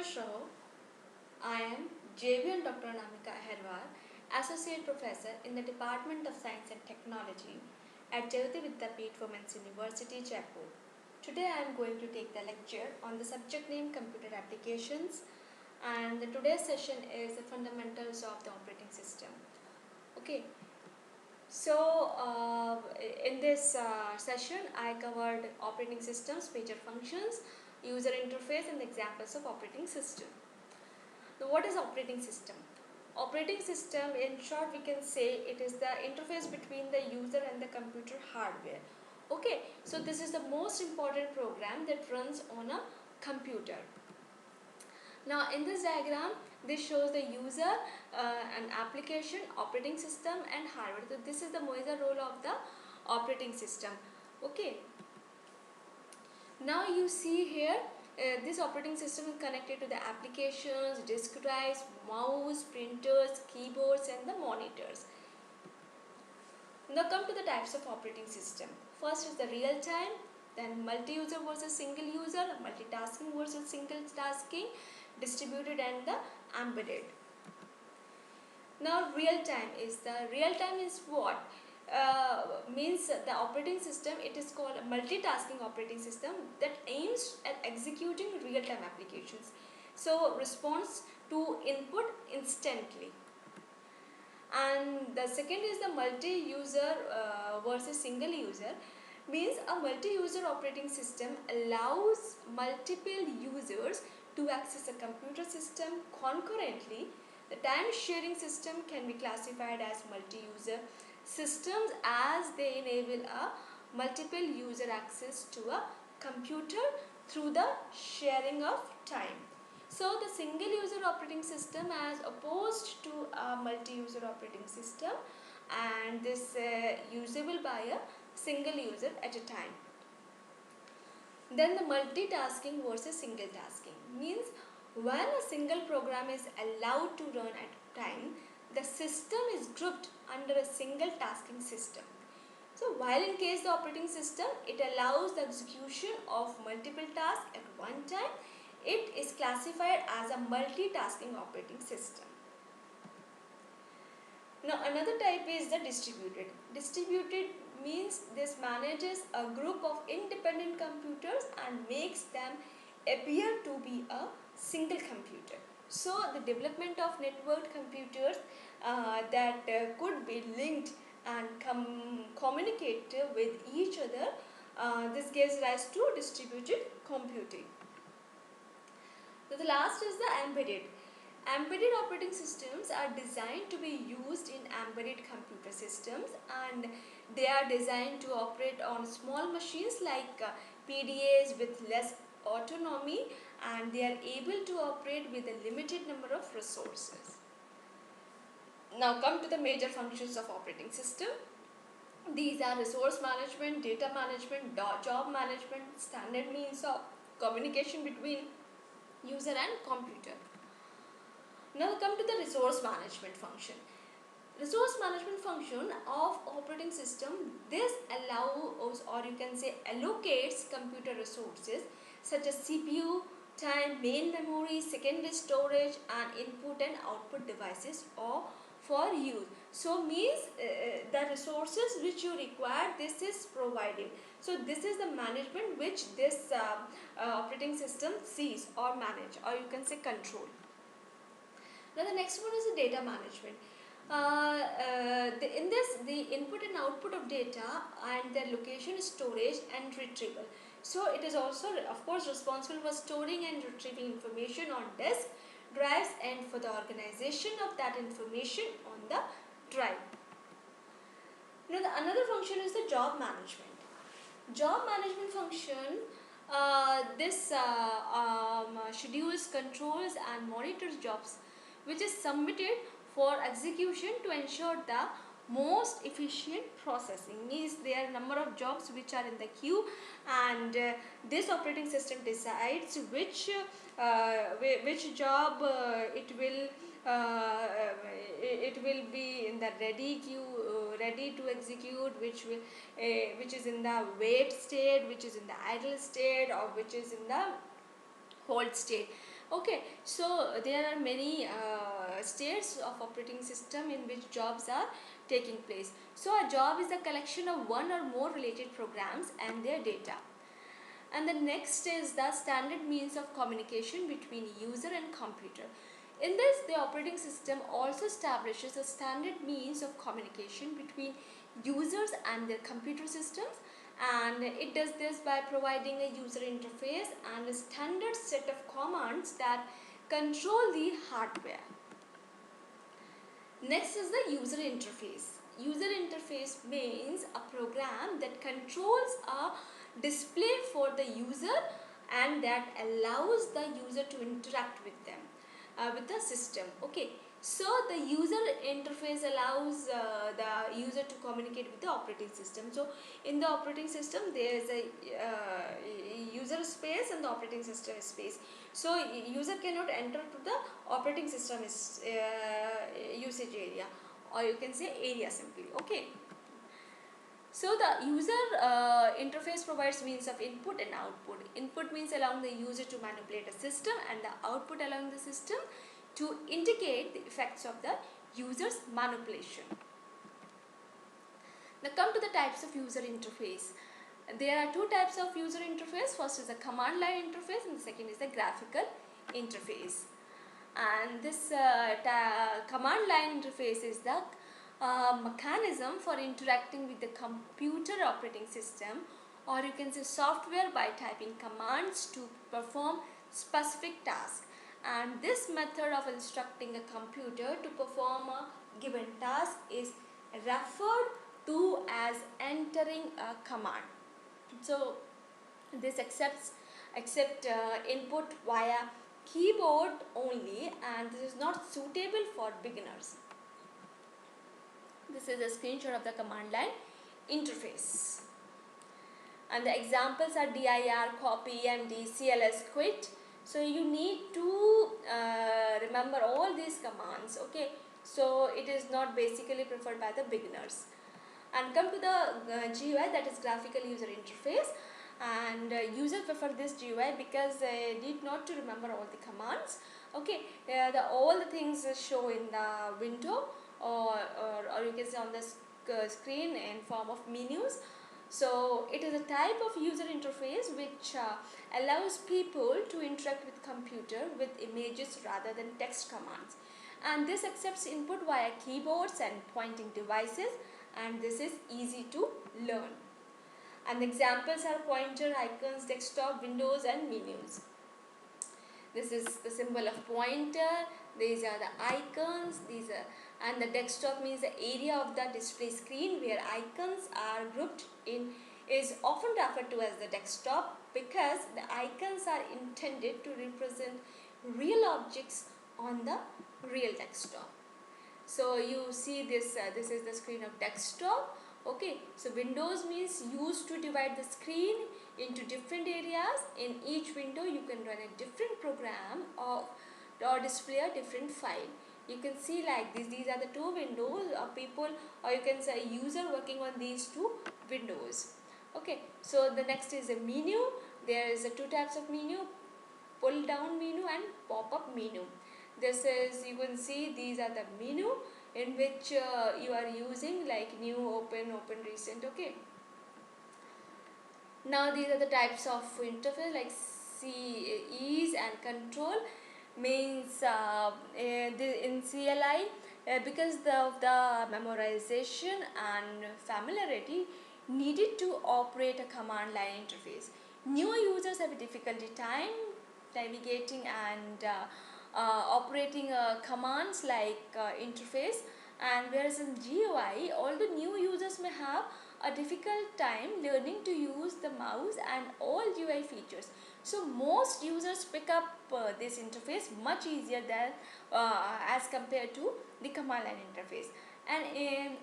Khush Raho. I am JVN Dr. Anamika Aherwal, Associate Professor in the Department of Science and Technology at Jayoti Vidyapeeth Women's University, Jaipur. Today I am going to take the lecture on the subject name Computer Applications, and today's session is the fundamentals of the operating system. Okay, so in this session I covered operating systems, major functions, user interface and examples of operating system. Now, what is operating system? Operating system, in short, we can say it is the interface between the user and the computer hardware. Okay, so this is the most important program that runs on a computer. Now, in this diagram, this shows the user, an application, operating system, and hardware. So, this is the major role of the operating system. Okay. Now you see here this operating system is connected to the applications, disk drives, mouse, printers, keyboards and the monitors. Now come to the types of operating system. First is the real time, then multi-user versus single user, multitasking versus single tasking, distributed and the embedded. Now real time is what? Means the operating system, it is called a multitasking operating system that aims at executing real-time applications. So responds to input instantly. And the second is the multi-user versus single user. Means a multi-user operating system allows multiple users to access a computer system concurrently. The time-sharing system can be classified as multi-user systems as they enable a multiple user access to a computer through the sharing of time. So the single user operating system as opposed to a multi-user operating system, and this usable by a single user at a time. Then the multitasking versus single tasking means when a single program is allowed to run at a time, the system is grouped under a single tasking system. So while in case the operating system, it allows the execution of multiple tasks at one time, it is classified as a multitasking operating system. Now another type is the distributed. Distributed means this manages a group of independent computers and makes them appear to be a single computer. So the development of networked computers that could be linked and communicate with each other, this gives rise to distributed computing. So the last is the embedded. Embedded operating systems are designed to be used in embedded computer systems, and they are designed to operate on small machines like PDAs with less autonomy, and they are able to operate with a limited number of resources. Now come to the major functions of operating system. These are resource management, data management, job management, standard means of communication between user and computer. Now come to the resource management function. Resource management function of operating system, this allows, or you can say allocates computer resources such as CPU, time, main memory, secondary storage and input and output devices or for use. So means the resources which you require, this is provided. So this is the management which this operating system sees or manage, or you can say control. Now the next one is the data management. In this, the input and output of data and their location, storage and retrieval. So it is also of course responsible for storing and retrieving information on disk, drives and for the organization of that information on the drive. Now another function is the job management. Job management function, this schedules, controls and monitors jobs which is submitted for execution to ensure the most efficient processing. Means there are number of jobs which are in the queue, and this operating system decides which job it will be in the ready queue, ready to execute, which is in the wait state, which is in the idle state, or which is in the hold state. Okay, so there are many states of operating system in which jobs are taking place. So a job is a collection of one or more related programs and their data. And the next is the standard means of communication between user and computer. In this, the operating system also establishes a standard means of communication between users and their computer systems, and it does this by providing a user interface and a standard set of commands that control the hardware. Next is the user interface. User interface means a program that controls a display for the user and that allows the user to interact with them, with the system. Okay, so the user interface allows the user to communicate with the operating system. So in the operating system there is a user space and the operating system space. So user cannot enter to the operating system usage area, or you can say area simply. Okay, so the user interface provides means of input and output. Input means allowing the user to manipulate a system, and the output allowing the system to indicate the effects of the user's manipulation. Now come to the types of user interface. There are two types of user interface. First is the command line interface and the second is the graphical interface. And this command line interface is the mechanism for interacting with the computer operating system, or you can say software, by typing commands to perform specific tasks. And this method of instructing a computer to perform a given task is referred to as entering a command. So this accept input via keyboard only, and this is not suitable for beginners. This is a screenshot of the command line interface. And the examples are dir, copy, md, cls, quit. So you need to remember all these commands. Okay, so it is not basically preferred by the beginners. And come to the GUI, that is graphical user interface, and users prefer this GUI because they need not to remember all the commands. Okay, all the things show in the window, or you can say on the screen in form of menus. So it is a type of user interface which allows people to interact with computer with images rather than text commands, and this accepts input via keyboards and pointing devices, and this is easy to learn. And examples are pointer, icons, desktop, windows and menus. This is the symbol of pointer, these are the icons, and the desktop means the area of the display screen where icons are grouped in is often referred to as the desktop because the icons are intended to represent real objects on the real desktop. So you see this is the screen of desktop. Okay, so windows means used to divide the screen into different areas. In each window you can run a different program or display a different file. You can see like this, these are the two windows of people, or you can say a user working on these two windows. Okay, so the next is a menu. There is a two types of menu, pull down menu and pop up menu. This is, you can see these are the menu in which you are using like new, open, recent. Okay, now these are the types of interface like ease and control means in CLI because of the memorization and familiarity needed to operate a command line interface. New users have a difficulty time navigating and operating commands like interface, and whereas in GUI, although new users may have a difficult time learning to use the mouse and all GUI features, so most users pick up this interface much easier than as compared to the command line interface. And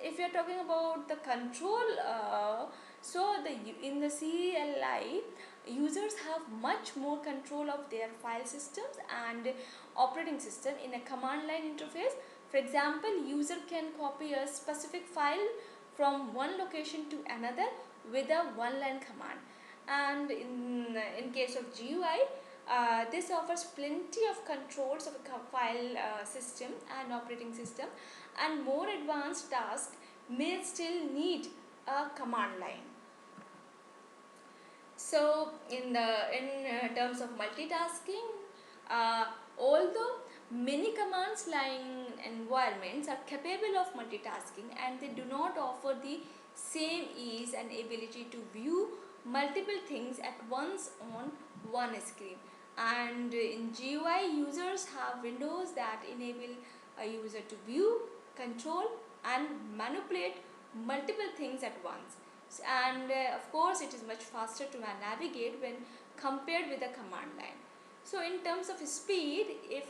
if you are talking about the control, so in the CLI, users have much more control of their file systems and operating system. In a command line interface, for example, user can copy a specific file from one location to another with a one line command. And in case of GUI, This offers plenty of controls of a file system and operating system, and more advanced tasks may still need a command line. So in terms of multitasking, although many commands line environments are capable of multitasking, and they do not offer the same ease and ability to view multiple things at once on one screen. And in GUI, users have windows that enable a user to view, control and manipulate multiple things at once. And of course it is much faster to navigate when compared with a command line. So in terms of speed, if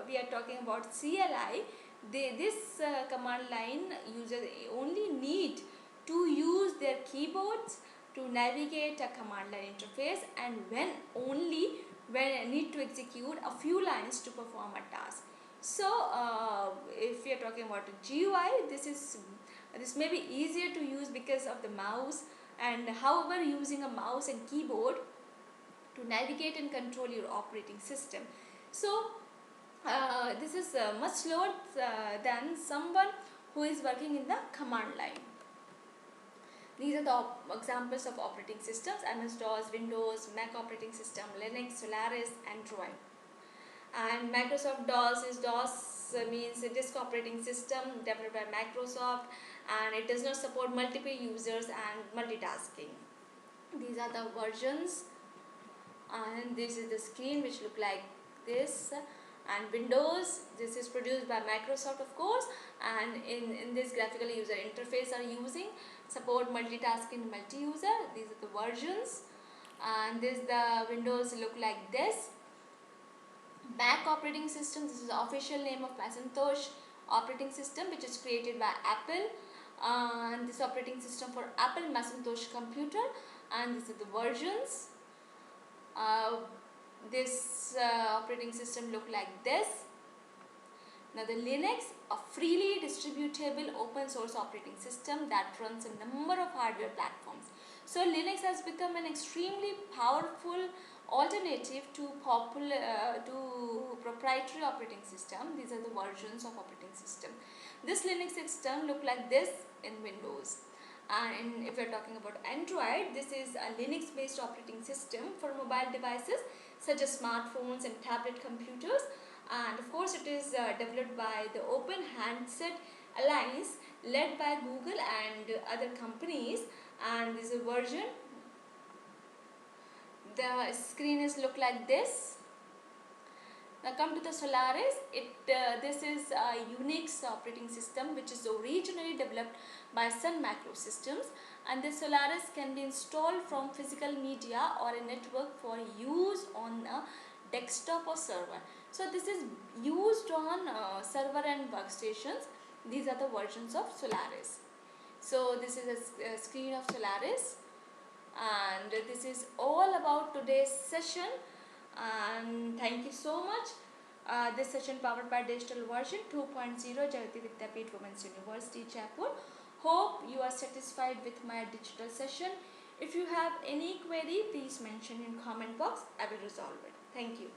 we are talking about CLI, this command line users only need to use their keyboards to navigate a command line interface, and when need to execute a few lines to perform a task. So if we are talking about a GUI, this may be easier to use because of the mouse, and however using a mouse and keyboard to navigate and control your operating system. So this is much slower than someone who is working in the command line. These are the examples of operating systems: MS-DOS, Windows, Mac operating system, Linux, Solaris, Android. And Microsoft DOS means a disk operating system developed by Microsoft, and it does not support multiple users and multitasking. These are the versions, and this is the screen which look like this. And Windows, this is produced by Microsoft of course, and in this graphical user interface are using support multitasking, multi-user. These are the versions, and this the Windows look like this. Mac operating system, this is the official name of Macintosh operating system, which is created by Apple, and this operating system for Apple Macintosh computer, and these are the versions. This operating system look like this. Now the Linux, a freely distributable open source operating system that runs a number of hardware platforms. So Linux has become an extremely powerful alternative to proprietary operating system. These are the versions of operating system. This Linux system look like this in Windows. And if we are talking about Android, this is a Linux based operating system for mobile devices such as smartphones and tablet computers. And of course it is developed by the Open Handset Alliance led by Google and other companies, and this is a version. The screen is look like this. Now come to the Solaris. This is a Unix operating system which is originally developed by Sun Microsystems, and this Solaris can be installed from physical media or a network for use on a desktop or server. So this is used on server and workstations. These are the versions of Solaris. So this is a screen of Solaris, and this is all about today's session, and thank you so much. This session powered by Digital Version 2.0, Jagati Vidyapeeth Women's University, Jaipur. Hope you are satisfied with my digital session. If you have any query, please mention in comment box. I will resolve it. Thank you.